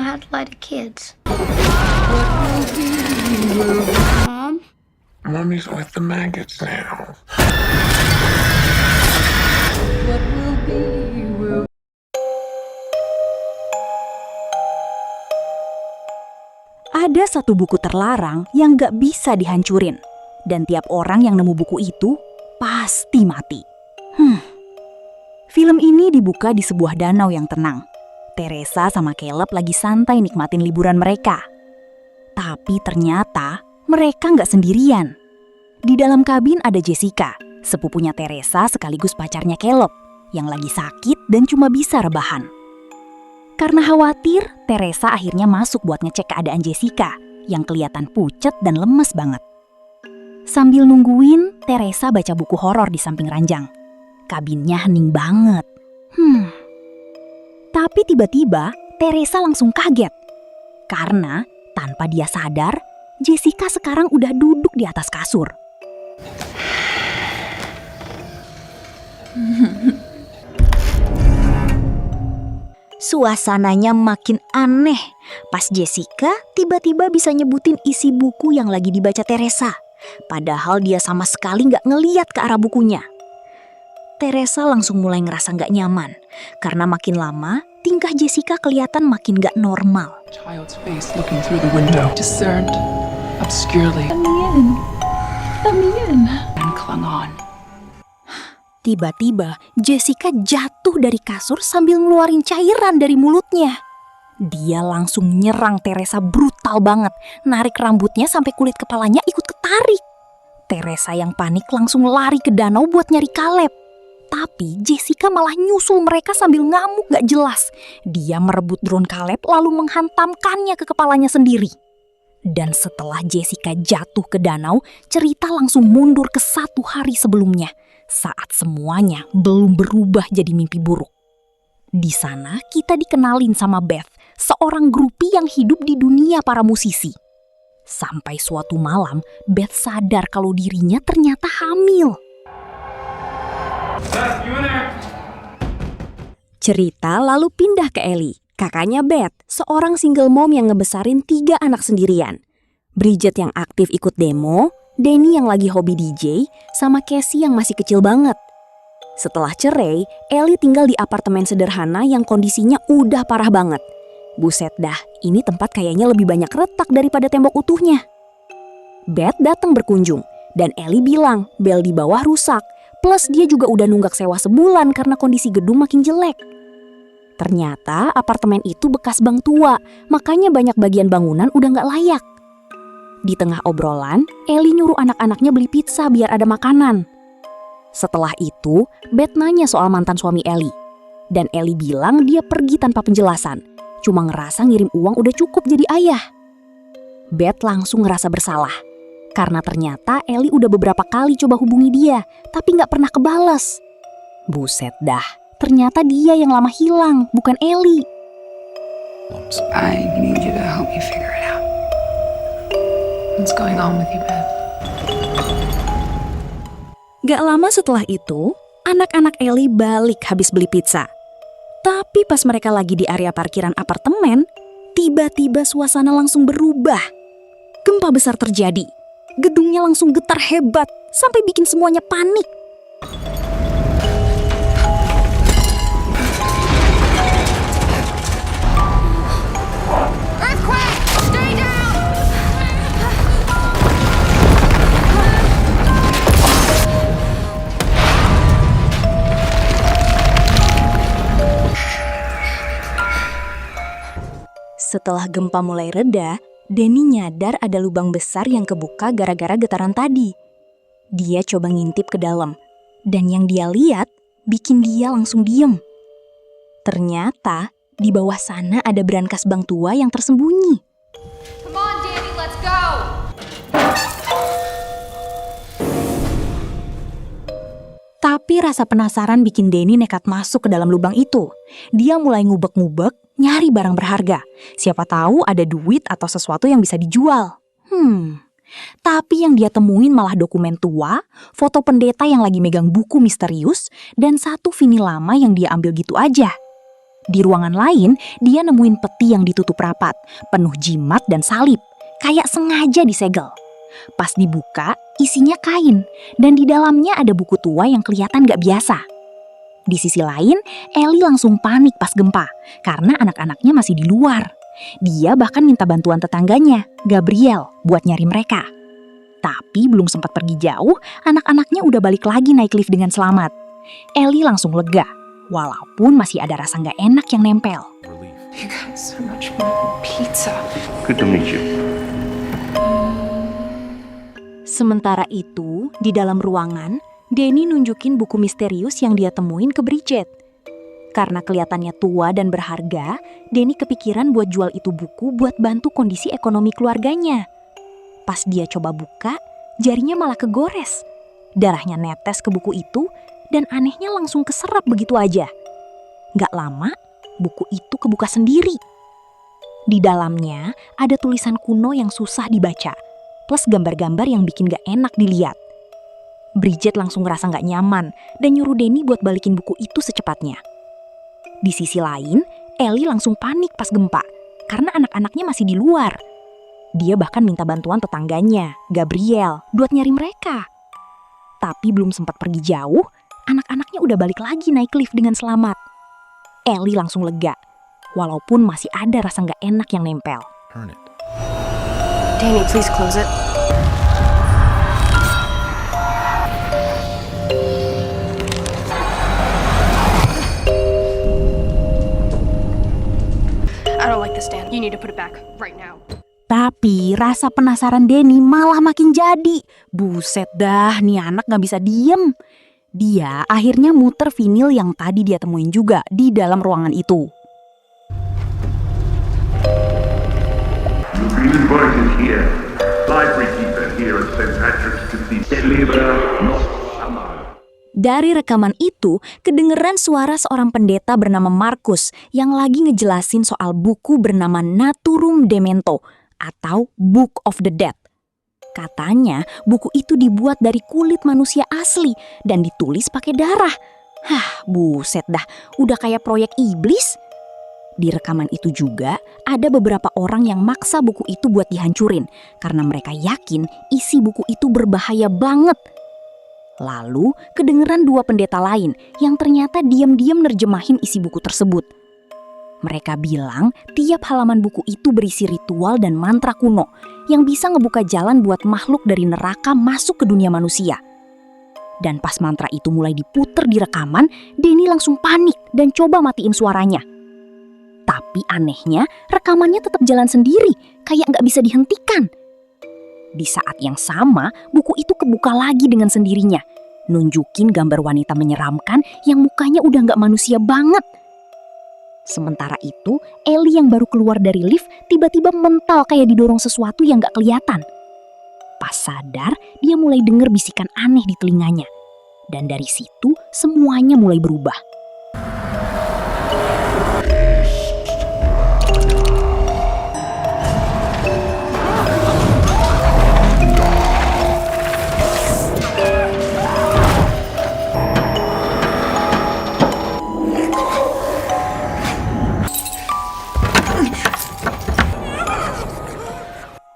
how to lie to kids. Mom? Mommy's with the maggots now. Ada satu buku terlarang yang gak bisa dihancurin. Dan tiap orang yang nemu buku itu pasti mati. Film ini dibuka di sebuah danau yang tenang. Teresa sama Caleb lagi santai nikmatin liburan mereka. Tapi ternyata mereka nggak sendirian. Di dalam kabin ada Jessica, sepupunya Teresa sekaligus pacarnya Caleb, yang lagi sakit dan cuma bisa rebahan. Karena khawatir, Teresa akhirnya masuk buat ngecek keadaan Jessica, yang kelihatan pucet dan lemes banget. Sambil nungguin, Teresa baca buku horor di samping ranjang. Kabinnya hening banget. Tapi tiba-tiba Teresa langsung kaget. Karena tanpa dia sadar, Jessica sekarang udah duduk di atas kasur. Suasananya makin aneh pas Jessica tiba-tiba bisa nyebutin isi buku yang lagi dibaca Teresa. Padahal dia sama sekali nggak ngeliat ke arah bukunya. Teresa langsung mulai ngerasa nggak nyaman. Karena makin lama, tingkah Jessica kelihatan makin nggak normal. Child's face looking through the window, discerned obscurely. Let me in. And clung on. Tiba-tiba Jessica jatuh dari kasur sambil ngeluarin cairan dari mulutnya. Dia langsung nyerang Teresa brutal banget, narik rambutnya sampai kulit kepalanya ikut ketarik. Teresa yang panik langsung lari ke danau buat nyari Caleb. Tapi Jessica malah nyusul mereka sambil ngamuk gak jelas. Dia merebut drone Caleb lalu menghantamkannya ke kepalanya sendiri. Dan setelah Jessica jatuh ke danau, cerita langsung mundur ke 1 hari sebelumnya. Saat semuanya belum berubah jadi mimpi buruk. Di sana kita dikenalin sama Beth, seorang groupie yang hidup di dunia para musisi. Sampai suatu malam, Beth sadar kalau dirinya ternyata hamil. Cerita lalu pindah ke Ellie, kakaknya Beth, seorang single mom yang ngebesarin 3 anak sendirian. Bridget yang aktif ikut demo, Danny yang lagi hobi DJ, sama Casey yang masih kecil banget. Setelah cerai, Ellie tinggal di apartemen sederhana yang kondisinya udah parah banget. Buset dah, ini tempat kayaknya lebih banyak retak daripada tembok utuhnya. Beth datang berkunjung, dan Ellie bilang bel di bawah rusak. Plus dia juga udah nunggak sewa sebulan karena kondisi gedung makin jelek. Ternyata apartemen itu bekas bank tua, makanya banyak bagian bangunan udah gak layak. Di tengah obrolan, Ellie nyuruh anak-anaknya beli pizza biar ada makanan. Setelah itu, Beth nanya soal mantan suami Ellie. Dan Ellie bilang dia pergi tanpa penjelasan, cuma ngerasa ngirim uang udah cukup jadi ayah. Beth langsung ngerasa bersalah. Karena ternyata Ellie udah beberapa kali coba hubungi dia, tapi gak pernah kebales. Buset dah, ternyata dia yang lama hilang, bukan Ellie. I need you to help me figure it out. What's going on with you, Beth? Gak lama setelah itu, anak-anak Ellie balik habis beli pizza. Tapi pas mereka lagi di area parkiran apartemen, tiba-tiba suasana langsung berubah. Gempa besar terjadi. Gedungnya langsung getar hebat sampai bikin semuanya panik. Earthquake! Stay down! Setelah gempa mulai reda, Danny nyadar ada lubang besar yang kebuka gara-gara getaran tadi. Dia coba ngintip ke dalam, dan yang dia lihat bikin dia langsung diem. Ternyata di bawah sana ada brankas bank tua yang tersembunyi. Come on, Danny, let's go! Tapi rasa penasaran bikin Danny nekat masuk ke dalam lubang itu. Dia mulai ngubek-ngubek, nyari barang berharga. Siapa tahu ada duit atau sesuatu yang bisa dijual. Tapi yang dia temuin malah dokumen tua, foto pendeta yang lagi megang buku misterius, dan satu vinil lama yang dia ambil gitu aja. Di ruangan lain, dia nemuin peti yang ditutup rapat, penuh jimat dan salib, kayak sengaja disegel. Pas dibuka, isinya kain, dan di dalamnya ada buku tua yang kelihatan gak biasa. Di sisi lain, Ellie langsung panik pas gempa, karena anak-anaknya masih di luar. Dia bahkan minta bantuan tetangganya, Gabriel, buat nyari mereka. Tapi belum sempat pergi jauh, anak-anaknya udah balik lagi naik lift dengan selamat. Ellie langsung lega, walaupun masih ada rasa gak enak yang nempel. You got so much more than pizza. Good to meet you. Sementara itu, di dalam ruangan, Danny nunjukin buku misterius yang dia temuin ke Bridget. Karena kelihatannya tua dan berharga, Danny kepikiran buat jual itu buku buat bantu kondisi ekonomi keluarganya. Pas dia coba buka, jarinya malah kegores. Darahnya netes ke buku itu, dan anehnya langsung keserap begitu aja. Gak lama, buku itu kebuka sendiri. Di dalamnya ada tulisan kuno yang susah dibaca, plus gambar-gambar yang bikin gak enak dilihat. Bridget langsung ngerasa gak nyaman dan nyuruh Danny buat balikin buku itu secepatnya. Di sisi lain, Ellie langsung panik pas gempa karena anak-anaknya masih di luar. Dia bahkan minta bantuan tetangganya, Gabriel, buat nyari mereka. Tapi belum sempat pergi jauh, anak-anaknya udah balik lagi naik lift dengan selamat. Ellie langsung lega, walaupun masih ada rasa gak enak yang nempel. Danny, please close it. I don't like this, Dan. You need to put it back right now. Tapi rasa penasaran Danny malah makin jadi. Buset dah, nih anak gak bisa diem. Dia akhirnya muter vinil yang tadi dia temuin juga di dalam ruangan itu. You've been invited here. Library keeper here at St. Patrick's Cathedral. Dari rekaman itu, kedengeran suara seorang pendeta bernama Markus yang lagi ngejelasin soal buku bernama Naturum Demento atau Book of the Dead. Katanya, buku itu dibuat dari kulit manusia asli dan ditulis pakai darah. Hah, buset dah, udah kayak proyek iblis. Di rekaman itu juga ada beberapa orang yang maksa buku itu buat dihancurin karena mereka yakin isi buku itu berbahaya banget. Lalu kedengeran dua pendeta lain yang ternyata diam-diam nerjemahin isi buku tersebut. Mereka bilang tiap halaman buku itu berisi ritual dan mantra kuno yang bisa ngebuka jalan buat makhluk dari neraka masuk ke dunia manusia. Dan pas mantra itu mulai diputer di rekaman, Danny langsung panik dan coba matiin suaranya. Tapi anehnya rekamannya tetap jalan sendiri, kayak nggak bisa dihentikan. Di saat yang sama, buku itu kebuka lagi dengan sendirinya, nunjukin gambar wanita menyeramkan yang mukanya udah nggak manusia banget. Sementara itu, Ellie yang baru keluar dari lift tiba-tiba mental kayak didorong sesuatu yang nggak kelihatan. Pas sadar, dia mulai denger bisikan aneh di telinganya. Dan dari situ, semuanya mulai berubah.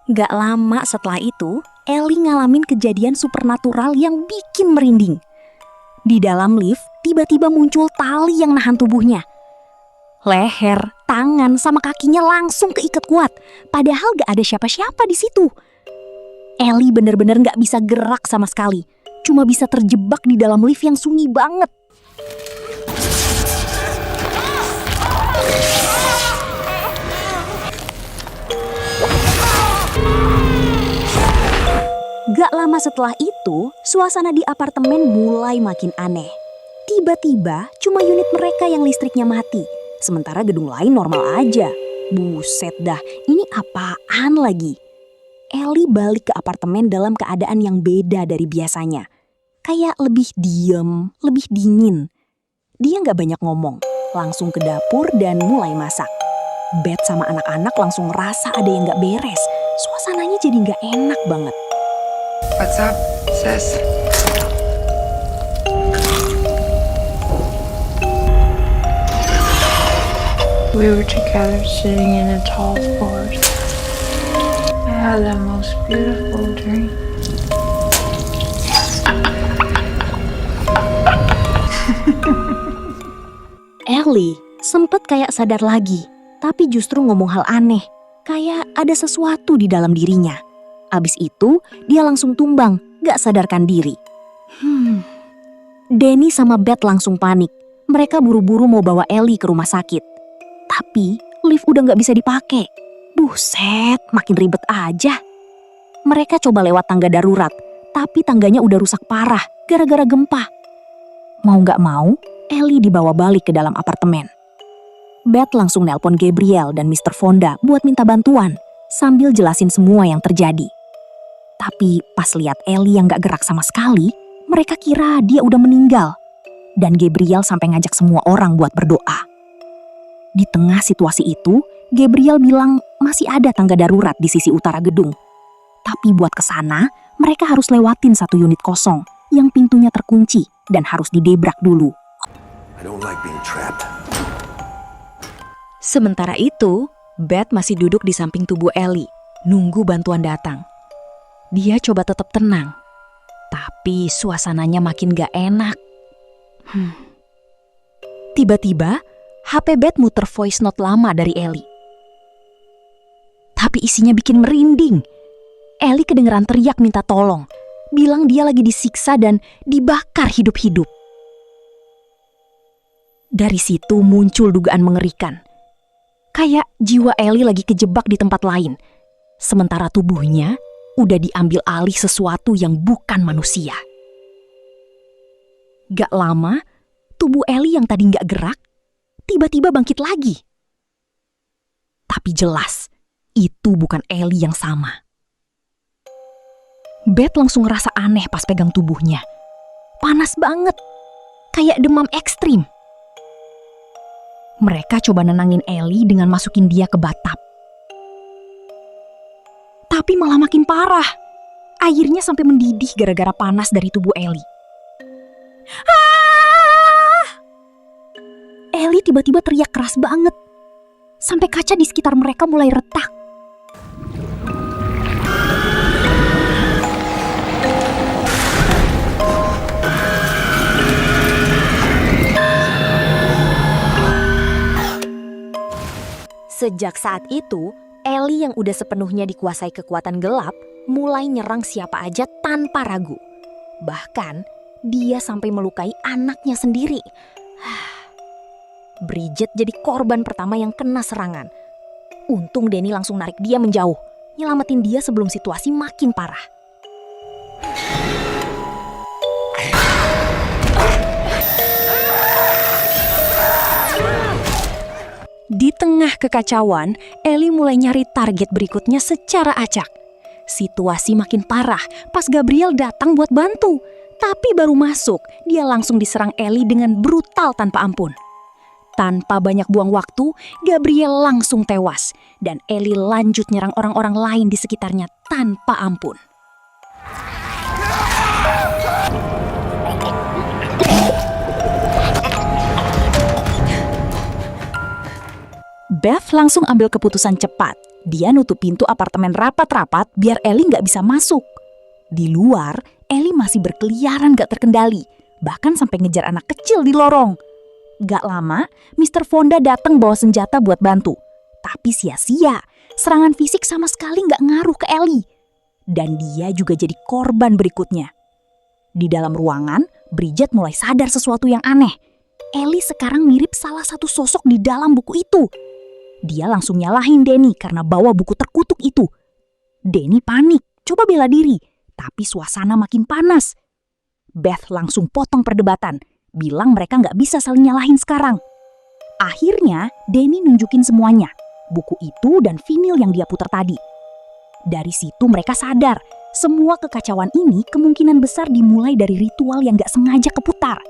Gak lama setelah itu, Ellie ngalamin kejadian supernatural yang bikin merinding. Di dalam lift, tiba-tiba muncul tali yang nahan tubuhnya. Leher, tangan, sama kakinya langsung keikat kuat, padahal gak ada siapa-siapa di situ. Ellie bener-bener gak bisa gerak sama sekali, cuma bisa terjebak di dalam lift yang sunyi banget. Gak lama setelah itu, suasana di apartemen mulai makin aneh. Tiba-tiba, cuma unit mereka yang listriknya mati, sementara gedung lain normal aja. Buset dah, ini apaan lagi? Ellie balik ke apartemen dalam keadaan yang beda dari biasanya. Kayak lebih diem, lebih dingin. Dia gak banyak ngomong, langsung ke dapur dan mulai masak. Beth sama anak-anak langsung ngerasa ada yang gak beres. Suasananya jadi gak enak banget. What's up, sis? We were together sitting in a tall forest. I had the most beautiful dream. Ellie sempet kayak sadar lagi, tapi justru ngomong hal aneh, kayak ada sesuatu di dalam dirinya. Abis itu, dia langsung tumbang, gak sadarkan diri. Danny sama Beth langsung panik. Mereka buru-buru mau bawa Ellie ke rumah sakit. Tapi, lift udah gak bisa dipakai. Buset, makin ribet aja. Mereka coba lewat tangga darurat, tapi tangganya udah rusak parah gara-gara gempa. Mau gak mau, Ellie dibawa balik ke dalam apartemen. Beth langsung nelpon Gabriel dan Mr. Fonda buat minta bantuan, sambil jelasin semua yang terjadi. Tapi pas lihat Ellie yang gak gerak sama sekali, mereka kira dia udah meninggal. Dan Gabriel sampai ngajak semua orang buat berdoa. Di tengah situasi itu, Gabriel bilang masih ada tangga darurat di sisi utara gedung. Tapi buat kesana, mereka harus lewatin satu unit kosong yang pintunya terkunci dan harus didebrak dulu. I don't like being trapped. Sementara itu, Beth masih duduk di samping tubuh Ellie, nunggu bantuan datang. Dia coba tetap tenang, tapi suasananya makin gak enak. Tiba-tiba, HP Beth muter voice note lama dari Ellie. Tapi isinya bikin merinding. Ellie kedengeran teriak minta tolong, bilang dia lagi disiksa dan dibakar hidup-hidup. Dari situ muncul dugaan mengerikan. Kayak jiwa Ellie lagi kejebak di tempat lain, sementara tubuhnya udah diambil alih sesuatu yang bukan manusia. Gak lama, tubuh Ellie yang tadi gak gerak, tiba-tiba bangkit lagi. Tapi jelas, itu bukan Ellie yang sama. Beth langsung ngerasa aneh pas pegang tubuhnya. Panas banget, kayak demam ekstrim. Mereka coba nenangin Ellie dengan masukin dia ke bathtub. Tapi malah makin parah. Airnya sampai mendidih gara-gara panas dari tubuh Ellie. Ellie tiba-tiba teriak keras banget. Sampai kaca di sekitar mereka mulai retak. Sejak saat itu, Ellie yang udah sepenuhnya dikuasai kekuatan gelap mulai nyerang siapa aja tanpa ragu. Bahkan, dia sampai melukai anaknya sendiri. Bridget jadi korban pertama yang kena serangan. Untung Danny langsung narik dia menjauh, nyelamatin dia sebelum situasi makin parah. Di tengah kekacauan, Ellie mulai nyari target berikutnya secara acak. Situasi makin parah pas Gabriel datang buat bantu. Tapi baru masuk, dia langsung diserang Ellie dengan brutal tanpa ampun. Tanpa banyak buang waktu, Gabriel langsung tewas. Dan Ellie lanjut nyerang orang-orang lain di sekitarnya tanpa ampun. Beth langsung ambil keputusan cepat. Dia nutup pintu apartemen rapat-rapat biar Ellie nggak bisa masuk. Di luar, Ellie masih berkeliaran gak terkendali, bahkan sampai ngejar anak kecil di lorong. Gak lama, Mr. Fonda datang bawa senjata buat bantu. Tapi sia-sia, serangan fisik sama sekali gak ngaruh ke Ellie. Dan dia juga jadi korban berikutnya. Di dalam ruangan, Bridget mulai sadar sesuatu yang aneh. Ellie sekarang mirip salah satu sosok di dalam buku itu. Dia langsung nyalahin Danny karena bawa buku terkutuk itu. Danny panik, coba bela diri, tapi suasana makin panas. Beth langsung potong perdebatan, bilang mereka nggak bisa saling nyalahin sekarang. Akhirnya, Danny nunjukin semuanya, buku itu dan vinil yang dia putar tadi. Dari situ mereka sadar, semua kekacauan ini kemungkinan besar dimulai dari ritual yang nggak sengaja keputar.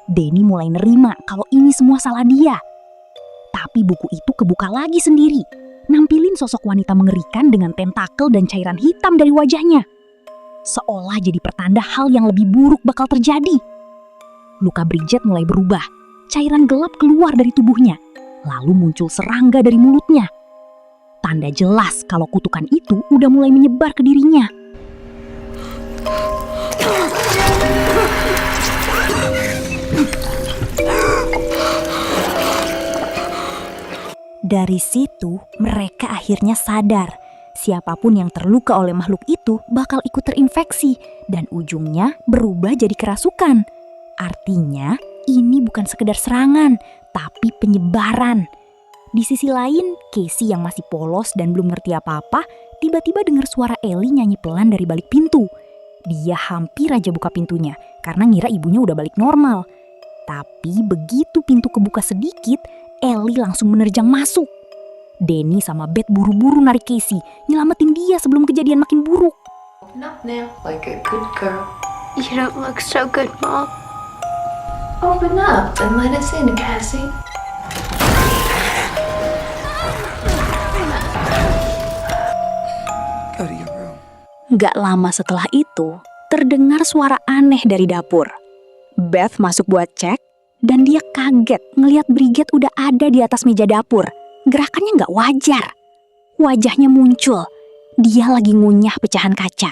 Danny mulai nerima kalau ini semua salah dia. Tapi buku itu kebuka lagi sendiri, nampilin sosok wanita mengerikan dengan tentakel dan cairan hitam dari wajahnya. Seolah jadi pertanda hal yang lebih buruk bakal terjadi. Luka Bridget mulai berubah, cairan gelap keluar dari tubuhnya, lalu muncul serangga dari mulutnya. Tanda jelas kalau kutukan itu udah mulai menyebar ke dirinya. Dari situ, mereka akhirnya sadar siapapun yang terluka oleh makhluk itu bakal ikut terinfeksi dan ujungnya berubah jadi kerasukan. Artinya, ini bukan sekedar serangan, tapi penyebaran. Di sisi lain, Casey yang masih polos dan belum ngerti apa-apa, tiba-tiba dengar suara Ellie nyanyi pelan dari balik pintu. Dia hampir aja buka pintunya karena ngira ibunya udah balik normal. Tapi begitu pintu kebuka sedikit, Ellie langsung menerjang masuk. Danny sama Beth buru-buru narik Casey, nyelamatin dia sebelum kejadian makin buruk. Open up now, like a good girl. You don't look so good, Mom. Open up and let us in, Cassie. Go to your room. Gak lama setelah itu, terdengar suara aneh dari dapur. Beth masuk buat cek, dan dia kaget ngelihat Bridget udah ada di atas meja dapur. Gerakannya gak wajar. Wajahnya muncul. Dia lagi ngunyah pecahan kaca.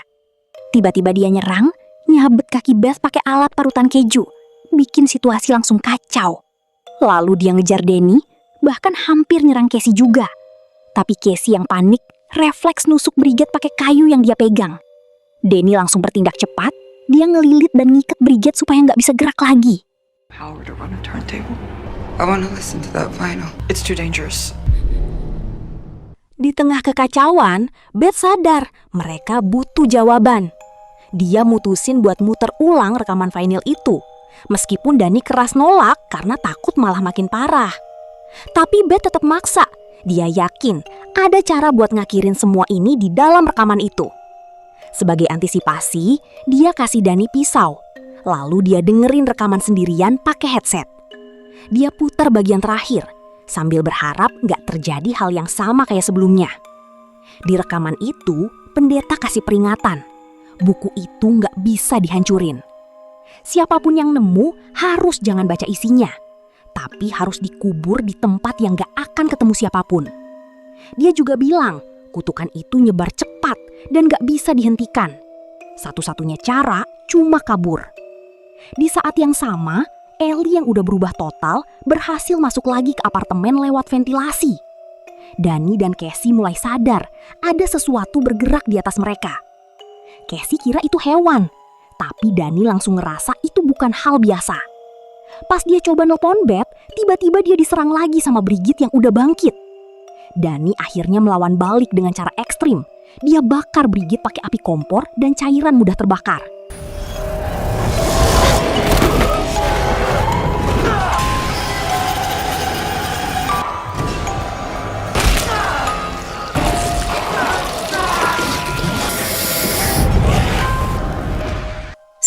Tiba-tiba dia nyerang, nyabet kaki Beth pakai alat parutan keju. Bikin situasi langsung kacau. Lalu dia ngejar Danny, bahkan hampir nyerang Casey juga. Tapi Casey yang panik, refleks nusuk Bridget pakai kayu yang dia pegang. Danny langsung bertindak cepat, dia ngelilit dan ngikat Bridget supaya nggak bisa gerak lagi. Power to run a turntable. I want to listen to that vinyl. It's too dangerous. Di tengah kekacauan, Beth sadar mereka butuh jawaban. Dia mutusin buat muter ulang rekaman vinyl itu. Meskipun Danny keras nolak karena takut malah makin parah. Tapi Beth tetap maksa. Dia yakin ada cara buat ngakhirin semua ini di dalam rekaman itu. Sebagai antisipasi, dia kasih Danny pisau. Lalu dia dengerin rekaman sendirian pakai headset. Dia putar bagian terakhir, sambil berharap gak terjadi hal yang sama kayak sebelumnya. Di rekaman itu, pendeta kasih peringatan. Buku itu gak bisa dihancurin. Siapapun yang nemu harus jangan baca isinya. Tapi harus dikubur di tempat yang gak akan ketemu siapapun. Dia juga bilang, kutukan itu nyebar cepat dan gak bisa dihentikan. Satu-satunya cara cuma kabur. Di saat yang sama, Ellie yang udah berubah total berhasil masuk lagi ke apartemen lewat ventilasi. Danny dan Casey mulai sadar ada sesuatu bergerak di atas mereka. Casey kira itu hewan, tapi Danny langsung ngerasa itu bukan hal biasa. Pas dia coba nelpon Beth, tiba-tiba dia diserang lagi sama Bridget yang udah bangkit. Danny akhirnya melawan balik dengan cara ekstrim. Dia bakar Bridget pakai api kompor dan cairan mudah terbakar.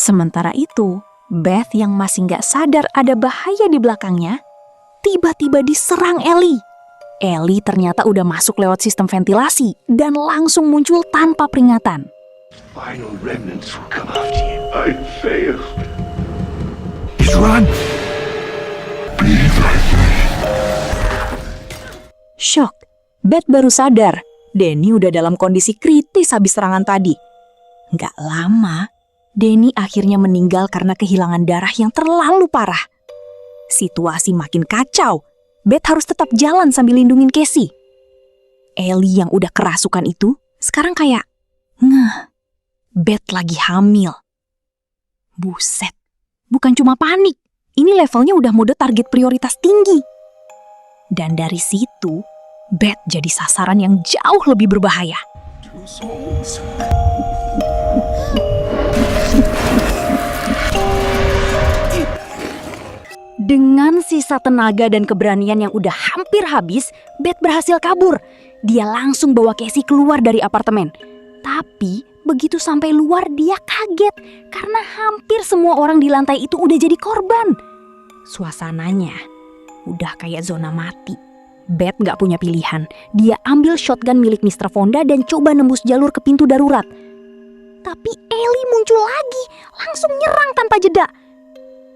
Sementara itu, Beth yang masih nggak sadar ada bahaya di belakangnya, tiba-tiba diserang Ellie. Ellie ternyata udah masuk lewat sistem ventilasi dan langsung muncul tanpa peringatan. Final remnants will come after you. I failed. Just run. Shock, Beth baru sadar Danny udah dalam kondisi kritis habis serangan tadi. Nggak lama, Danny akhirnya meninggal karena kehilangan darah yang terlalu parah. Situasi makin kacau. Beth harus tetap jalan sambil lindungin Casey. Ellie yang udah kerasukan itu sekarang kayak Beth lagi hamil. Buset, bukan cuma panik. Ini levelnya udah mode target prioritas tinggi. Dan dari situ, Beth jadi sasaran yang jauh lebih berbahaya. Dengan sisa tenaga dan keberanian yang udah hampir habis, Beth berhasil kabur. Dia langsung bawa Casey keluar dari apartemen. Tapi begitu sampai luar dia kaget karena hampir semua orang di lantai itu udah jadi korban. Suasananya udah kayak zona mati. Beth gak punya pilihan. Dia ambil shotgun milik Mr. Fonda dan coba nembus jalur ke pintu darurat. Tapi Ellie muncul lagi, langsung nyerang tanpa jeda.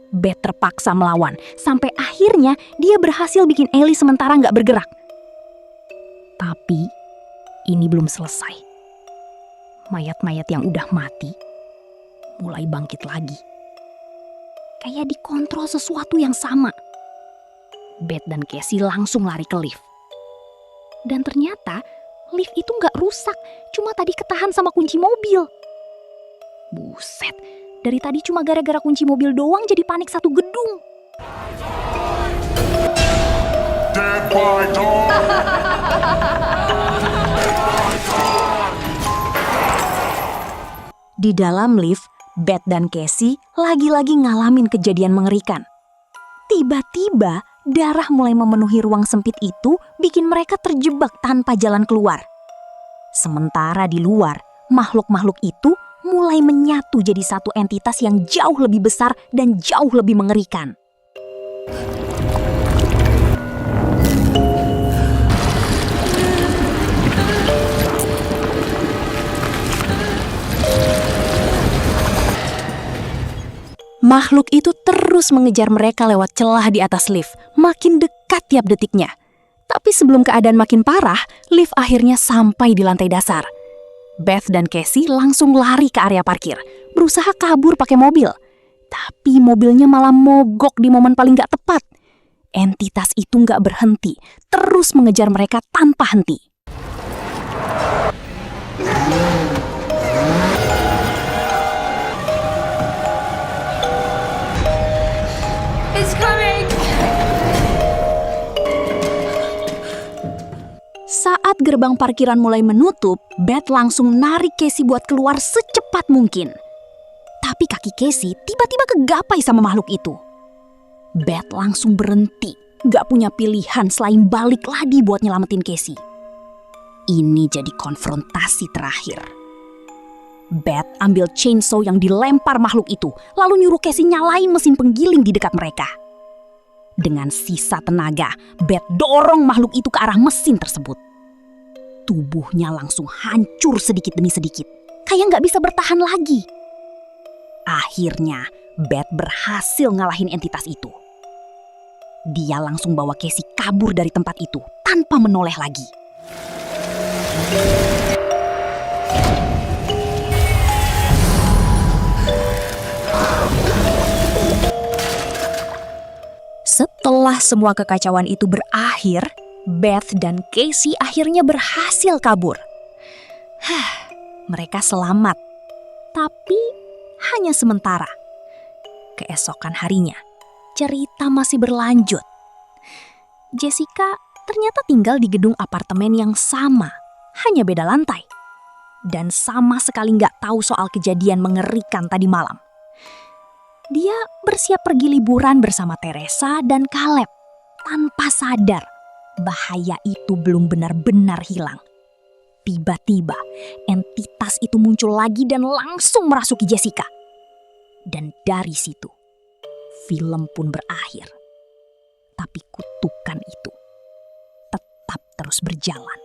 Beth terpaksa melawan, sampai akhirnya dia berhasil bikin Ellie sementara nggak bergerak. Tapi ini belum selesai. Mayat-mayat yang udah mati mulai bangkit lagi. Kayak dikontrol sesuatu yang sama. Beth dan Casey langsung lari ke lift. Dan ternyata lift itu nggak rusak, cuma tadi ketahan sama kunci mobil. Buset, dari tadi cuma gara-gara kunci mobil doang jadi panik satu gedung. Di dalam lift, Beth dan Casey lagi-lagi ngalamin kejadian mengerikan. Tiba-tiba, darah mulai memenuhi ruang sempit itu bikin mereka terjebak tanpa jalan keluar. Sementara di luar, makhluk-makhluk itu mulai menyatu jadi satu entitas yang jauh lebih besar dan jauh lebih mengerikan. Makhluk itu terus mengejar mereka lewat celah di atas lift, makin dekat tiap detiknya. Tapi sebelum keadaan makin parah, lift akhirnya sampai di lantai dasar. Beth dan Casey langsung lari ke area parkir, berusaha kabur pakai mobil. Tapi mobilnya malah mogok di momen paling gak tepat. Entitas itu gak berhenti, terus mengejar mereka tanpa henti. It's coming! Saat gerbang parkiran mulai menutup, Beth langsung narik Casey buat keluar secepat mungkin. Tapi kaki Casey tiba-tiba kegapai sama makhluk itu. Beth langsung berhenti, gak punya pilihan selain balik lagi buat nyelamatin Casey. Ini jadi konfrontasi terakhir. Beth ambil chainsaw yang dilempar makhluk itu, lalu nyuruh Casey nyalain mesin penggiling di dekat mereka. Dengan sisa tenaga, Beth dorong makhluk itu ke arah mesin tersebut. Tubuhnya langsung hancur sedikit demi sedikit, kayak nggak bisa bertahan lagi. Akhirnya, Beth berhasil ngalahin entitas itu. Dia langsung bawa Casey kabur dari tempat itu tanpa menoleh lagi. Setelah semua kekacauan itu berakhir, Beth dan Casey akhirnya berhasil kabur. Mereka selamat, tapi hanya sementara. Keesokan harinya, cerita masih berlanjut. Jessica ternyata tinggal di gedung apartemen yang sama, hanya beda lantai. Dan sama sekali nggak tahu soal kejadian mengerikan tadi malam. Dia bersiap pergi liburan bersama Teresa dan Caleb, tanpa sadar bahaya itu belum benar-benar hilang. Tiba-tiba, entitas itu muncul lagi dan langsung merasuki Jessica. Dan dari situ, film pun berakhir. Tapi kutukan itu tetap terus berjalan.